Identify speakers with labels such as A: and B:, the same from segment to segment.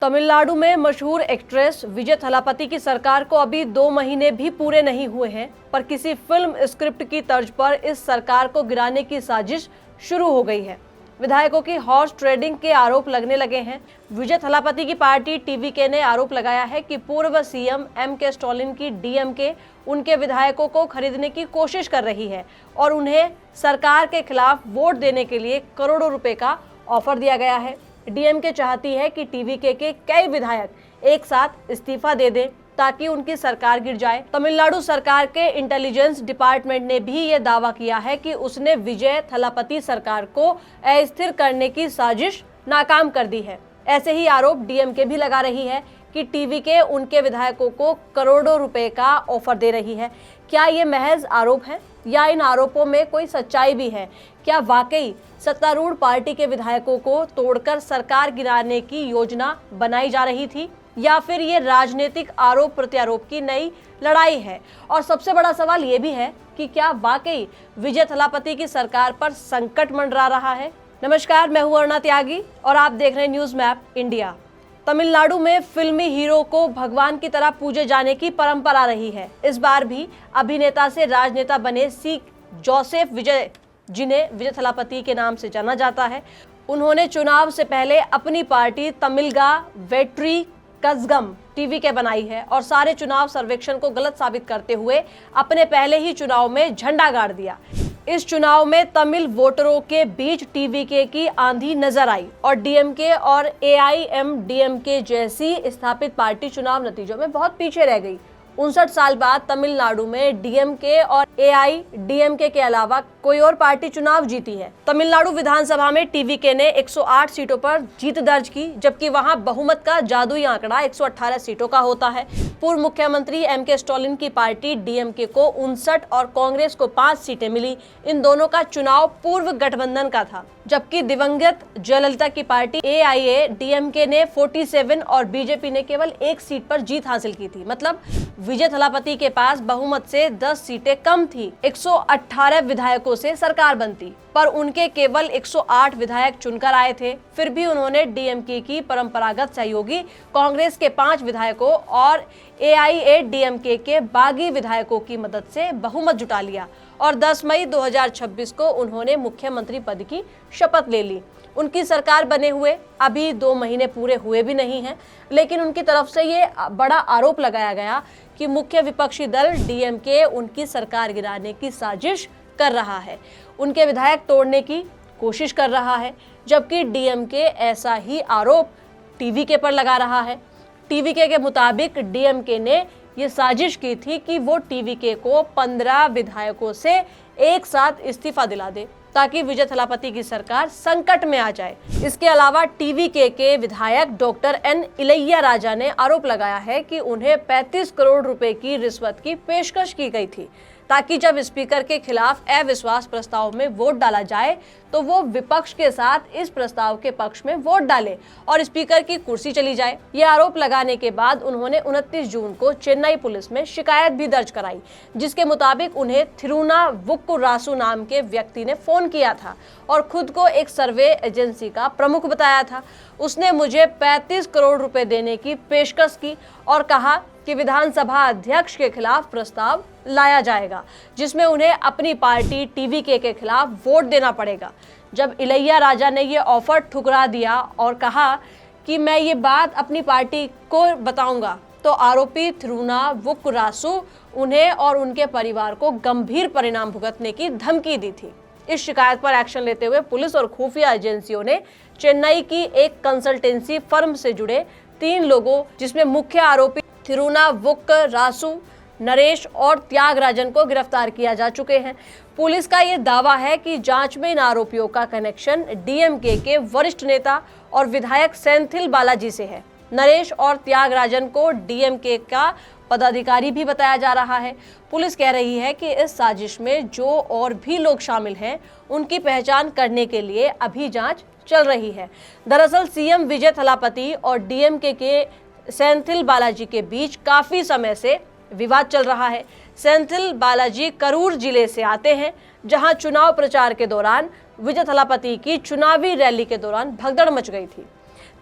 A: तमिलनाडु में मशहूर एक्ट्रेस विजय थलापति की सरकार को अभी 2 महीने भी पूरे नहीं हुए हैं, पर किसी फिल्म स्क्रिप्ट की तर्ज पर इस सरकार को गिराने की साजिश शुरू हो गई है। विधायकों की हॉर्स ट्रेडिंग के आरोप लगने लगे हैं। विजय थलापति की पार्टी टीवीके ने आरोप लगाया है कि पूर्व सीएम एम.के. स्टालिन की डीएमके उनके विधायकों को खरीदने की कोशिश कर रही है और उन्हें सरकार के खिलाफ वोट देने के लिए करोड़ों रुपए का ऑफर दिया गया है। डीएमके चाहती है कि टीवीके के कई विधायक एक साथ इस्तीफा दे दें ताकि उनकी सरकार गिर जाए। तमिलनाडु सरकार के इंटेलिजेंस डिपार्टमेंट ने भी ये दावा किया है कि उसने विजय थलापति सरकार को अस्थिर करने की साजिश नाकाम कर दी है। ऐसे ही आरोप डीएमके भी लगा रही है कि टीवीके उनके विधायकों को करोड़ों रुपए का ऑफर दे रही है। क्या ये महज आरोप है या इन आरोपों में कोई सच्चाई भी है? क्या वाकई सत्तारूढ़ पार्टी के विधायकों को तोड़कर सरकार गिराने की योजना बनाई जा रही थी या फिर ये राजनीतिक आरोप प्रत्यारोप की नई लड़ाई है? और सबसे बड़ा सवाल ये भी है कि क्या वाकई विजय थलापति की सरकार पर संकट मंडरा रहा है? नमस्कार, मैं हूं अरुणा त्यागी और आप देख रहे हैं न्यूज मैप इंडिया। तमिलनाडु में फिल्मी हीरो को भगवान की तरह पूजे जाने की परंपरा रही है। इस बार भी अभिनेता से राजनेता बने सी जोसेफ विजय, जिन्हें विजय थलापति के नाम से जाना जाता है, उन्होंने चुनाव से पहले अपनी पार्टी तमिलगा वेट्री कज़गम टीवीके बनाई है और सारे चुनाव सर्वेक्षण को गलत साबित करते हुए अपने पहले ही चुनाव में झंडा गाड़ दिया। इस चुनाव में तमिल वोटरों के बीच टीवीके की आंधी नजर आई और डीएमके और एआईएमडीएमके जैसी स्थापित पार्टी चुनाव नतीजों में बहुत पीछे रह गई। 59 साल बाद तमिलनाडु में डीएमके और एआईडीएमके के अलावा कोई और पार्टी चुनाव जीती है। तमिलनाडु विधानसभा में टीवीके ने 108 सीटों पर जीत दर्ज की, जबकि वहां बहुमत का जादुई आंकड़ा 118 सीटों का होता है। पूर्व मुख्यमंत्री एम.के. स्टालिन की पार्टी डीएमके को 59 और कांग्रेस को 5 सीटें मिली। इन दोनों का चुनाव पूर्व गठबंधन का था, जबकि दिवंगत जयललिता की पार्टी एआईएडीएमके ने 47 और बीजेपी ने केवल 1 सीट पर जीत हासिल की थी। मतलब विजय थलापति के पास बहुमत से 10 सीटें कम थी। 118 विधायकों से सरकार बनती, पर उनके केवल 108 विधायक चुनकर आए थे। फिर भी उन्होंने डीएमके की परंपरागत सहयोगी कांग्रेस के 5 विधायकों और एआईएडीएमके के बागी विधायकों की मदद से बहुमत जुटा लिया और 10 मई 2026 को उन्होंने मुख्यमंत्री पद की शपथ ले ली। उनकी सरकार बने हुए अभी 2 महीने पूरे हुए भी नहीं हैं, लेकिन उनकी तरफ से ये बड़ा आरोप लगाया गया कि मुख्य विपक्षी दल डीएमके उनकी सरकार गिराने की साजिश कर रहा है, उनके विधायक तोड़ने की कोशिश कर रहा है, जबकि डीएमके ऐसा ही आरोप टीवीके पर लगा रहा है। टीवीके के मुताबिक डीएमके ने ये साजिश की थी कि वो टीवीके को 15 विधायकों से एक साथ इस्तीफा दिला दे ताकि विजय थलापति की सरकार संकट में आ जाए। इसके अलावा टीवीके के विधायक डॉक्टर एन इलैया राजा ने आरोप लगाया है कि उन्हें 35 करोड़ रुपए की रिश्वत की पेशकश की गई थी ताकि जब स्पीकर के खिलाफ अविश्वास प्रस्ताव में वोट डाला जाए तो वो विपक्ष के साथ इस प्रस्ताव के पक्ष में वोट डाले और स्पीकर की कुर्सी चली जाए। ये आरोप लगाने के बाद उन्होंने 29 जून को चेन्नई पुलिस में शिकायत भी दर्ज कराई, जिसके मुताबिक उन्हें थिरुनावुक्कुरासु नाम के व्यक्ति ने फोन किया था और खुद को एक सर्वे एजेंसी का प्रमुख बताया था। उसने मुझे 35 करोड़ रुपए देने की पेशकश की और कहा कि विधानसभा अध्यक्ष के खिलाफ प्रस्ताव लाया जाएगा जिसमें उन्हें अपनी पार्टी टीवीके के खिलाफ वोट देना पड़ेगा। जब इलैया राजा ने ये ऑफर ठुकरा दिया और कहा कि मैं ये बात अपनी पार्टी को बताऊंगा, तो आरोपी थिरुनावुक्कुरासु उन्हें और उनके परिवार को गंभीर परिणाम भुगतने की धमकी दी थी। इस शिकायत पर एक्शन लेते हुए पुलिस और खुफिया एजेंसियों ने चेन्नई की एक कंसल्टेंसी फर्म से जुड़े 3 लोगों, जिसमें मुख्य आरोपी थिरुनावुक्कुरासु, नरेश और त्यागराजन को गिरफ्तार किया जा चुके हैं। पुलिस का ये दावा है कि जांच में इन आरोपियों का कनेक्शन डीएमके के वरिष्ठ नेता और विधायक सेंथिल बालाजी से है। नरेश और त्यागराजन को डीएमके का पदाधिकारी भी बताया जा रहा है। पुलिस कह रही है कि इस साजिश में जो और भी लोग शामिल हैं, उनकी पहचान करने के लिए अभी जांच चल रही है। दरअसल सीएम विजय थलापति और डीएमके के सेंथिल बालाजी के बीच काफी समय से विवाद चल रहा है। सेंथिल बालाजी करूर जिले से आते हैं, जहां चुनाव प्रचार के दौरान विजय थलापति की चुनावी रैली के दौरान भगदड़ मच गई थी।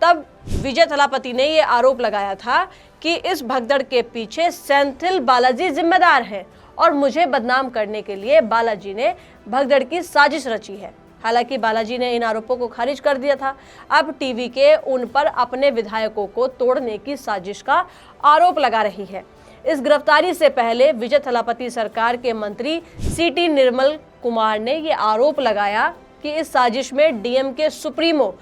A: तब विजय थलापति ने ये आरोप लगाया था कि इस भगदड़ के पीछे सेंथिल बालाजी जिम्मेदार है और मुझे बदनाम करने के लिए बालाजी ने भगदड़ की साजिश रची है। हालांकि बालाजी ने इन आरोपों को खारिज कर दिया था। अब टीवी के उन पर अपने विधायकों को तोड़ने की साजिश का आरोप लगा रही है। इस गिरफ्तारी से पहले विजय थलापति सरकार के मंत्री सीटी निर्मल कुमार ने ये आरोप लगाया कि इस साजिश में डीएमके सुप्रीमो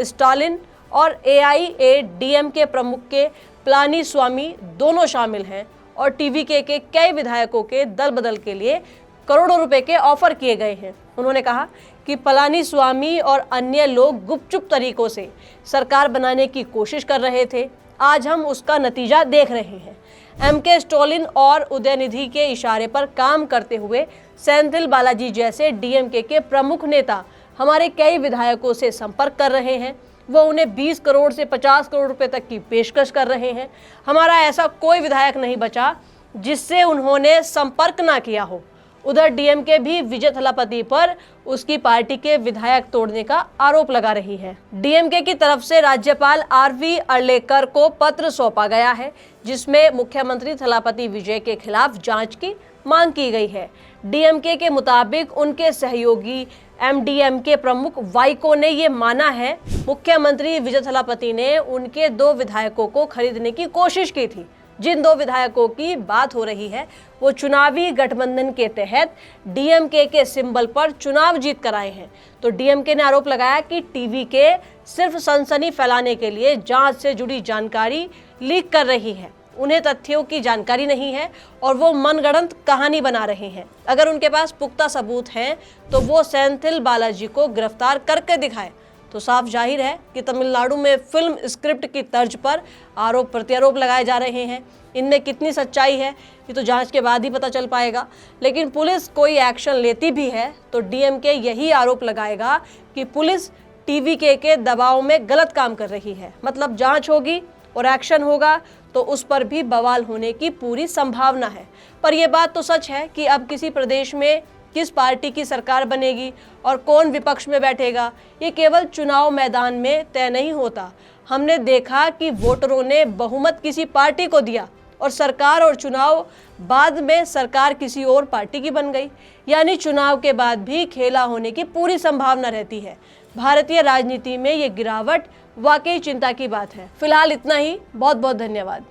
A: स्टालिन और एआईएडीएमके प्रमुख के पलानीस्वामी दोनों शामिल हैं और टीवी के कई विधायकों के दल बदल के लिए करोड़ों रुपए के ऑफर किए गए हैं। उन्होंने कहा कि पलानीस्वामी और अन्य लोग गुपचुप तरीकों से सरकार बनाने की कोशिश कर रहे थे। आज हम उसका नतीजा देख रहे हैं। एमके स्टालिन और उदयनिधि के इशारे पर काम करते हुए सेंथिल बालाजी जैसे डीएमके के प्रमुख नेता हमारे कई विधायकों से संपर्क कर रहे हैं। वो उन्हें 20 करोड़ से 50 करोड़ रुपए तक की पेशकश कर रहे हैं। हमारा ऐसा कोई विधायक नहीं बचा जिससे उन्होंने संपर्क ना किया हो। उधर डीएमके भी विजय थलापति पर उसकी पार्टी के विधायक तोड़ने का आरोप लगा रही है। डीएमके की तरफ से राज्यपाल आरवी अर्लेकर को पत्र सौंपा गया है जिसमें मुख्यमंत्री थलापति विजय के खिलाफ जांच की मांग की गई है। डीएमके के मुताबिक उनके सहयोगी एमडीएमके प्रमुख वाइको ने ये माना है मुख्यमंत्री विजय थलापति ने उनके 2 विधायकों को खरीदने की कोशिश की थी। जिन 2 विधायकों की बात हो रही है वो चुनावी गठबंधन के तहत डीएमके के सिंबल पर चुनाव जीत कर आए हैं। तो डीएमके ने आरोप लगाया कि टीवी के सिर्फ सनसनी फैलाने के लिए जांच से जुड़ी जानकारी लीक कर रही है। उन्हें तथ्यों की जानकारी नहीं है और वो मनगढ़ंत कहानी बना रहे हैं। अगर उनके पास पुख्ता सबूत हैं तो वो सेंथिल बालाजी को गिरफ्तार करके दिखाए। तो साफ जाहिर है कि तमिलनाडु में फिल्म स्क्रिप्ट की तर्ज पर आरोप प्रत्यारोप लगाए जा रहे हैं। इनमें कितनी सच्चाई है ये तो जांच के बाद ही पता चल पाएगा। लेकिन पुलिस कोई एक्शन लेती भी है तो डीएमके यही आरोप लगाएगा कि पुलिस टीवी के दबाव में गलत काम कर रही है। मतलब जांच होगी और एक्शन होगा तो उस पर भी बवाल होने की पूरी संभावना है। पर यह बात तो सच है कि अब किसी प्रदेश में किस पार्टी की सरकार बनेगी और कौन विपक्ष में बैठेगा ये केवल चुनाव मैदान में तय नहीं होता। हमने देखा कि वोटरों ने बहुमत किसी पार्टी को दिया और सरकार और चुनाव बाद में सरकार किसी और पार्टी की बन गई। यानी चुनाव के बाद भी खेला होने की पूरी संभावना रहती है। भारतीय राजनीति में ये गिरावट वाकई चिंता की बात है। फिलहाल इतना ही। बहुत बहुत धन्यवाद।